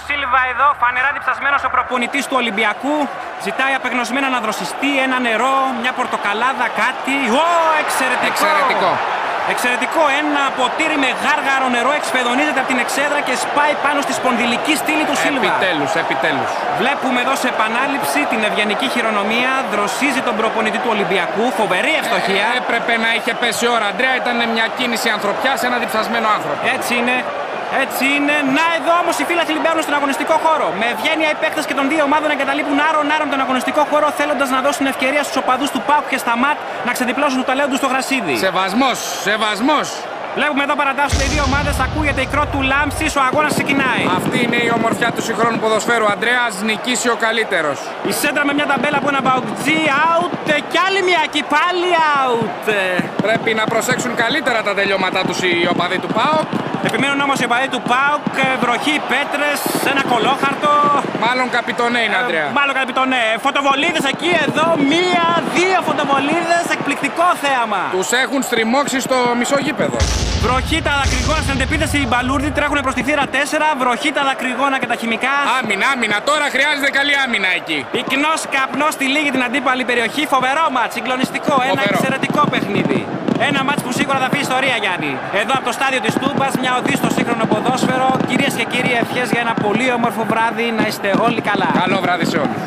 Σίλβα εδώ, φανερά διψασμένος ο προπονητής του Ολυμπιακού. Ζητάει απεγνωσμένα να δροσιστεί, ένα νερό, μια πορτοκαλάδα, κάτι. Εξαιρετικό! Εξαιρετικό, ένα ποτήρι με γάργαρο νερό εξφεδονίζεται από την εξέδρα και σπάει πάνω στη σπονδυλική στήλη του Σίλβα. Επιτέλους. Βλέπουμε εδώ σε επανάληψη την ευγενική χειρονομία. Δροσίζει τον προπονητή του Ολυμπιακού. Φοβερή ευστοχία. Έπρεπε να είχε πέσει ώρα, Αντρέα. Ήταν μια κίνηση ανθρωπιάς σε ένα διψασμένο άνθρωπο. Έτσι είναι. Έτσι είναι. Να εδώ όμως οι φίλαθλοι μπαίνουν στον αγωνιστικό χώρο. Με ευγένεια οι παίκτες και των δύο ομάδων εγκαταλείπουν άρον-άρον τον αγωνιστικό χώρο, θέλοντας να δώσουν ευκαιρία στους οπαδούς του ΠΑΟΚ και στα ΜΑΤ να ξεδιπλώσουν το ταλέντο του στο γρασίδι. Σεβασμός. Βλέπουμε εδώ παρατάσσονται οι δύο ομάδες, ακούγεται η κρότου λάμψης, ο αγώνας ξεκινάει. Αυτή είναι η ομορφιά του συγχρόνου ποδοσφαίρου, Αντρέα. Ας νικήσει ο καλύτερος. Η σέντρα με μια ταμπέλα από ένα μπαουκτζή, out και άλλη μια και πάλι out. Πρέπει να προσέξουν καλύτερα τα τελειώματά τους οι οπαδοί του ΠΑΟΚ. Επιμένουν όμως οι οπαδοί του ΠΑΟΚ, βροχή, πέτρες, ένα κολόχαρτο. Μάλλον καπιτονέ είναι, Αντρέα. Μάλλον καπιτονέ. Φωτοβολίδες εκεί, εδώ, μία-δύο φωτοβολίδες, εκπληκτικό θέαμα. Τους έχουν στριμώξει στο μισό γήπεδο. Βροχή, τα δακρυγόνα στην αντεπίθεση, οι μπαλούρδοι τρέχουν προς τη θύρα 4. Βροχή, τα δακρυγόνα και τα χημικά. Άμυνα. Τώρα χρειάζεται καλή άμυνα εκεί. Πυκνός καπνός στη λίγη την αντίπαλη περιοχή. Φοβερό μάτς, συγκλονιστικό. Ένα εξαιρετικό παιχνίδι. Ένα μάτς που σίγουρα θα πει ιστορία, Γιάννη. Εδώ από το στάδιο της Τούμπας, μια οδή στο σύγχρονο ποδόσφαιρο. Κυρίες και κύριοι, ευχές για ένα πολύ όμορφο βράδυ. Να είστε όλοι καλά. Καλό βράδυ σε όλους.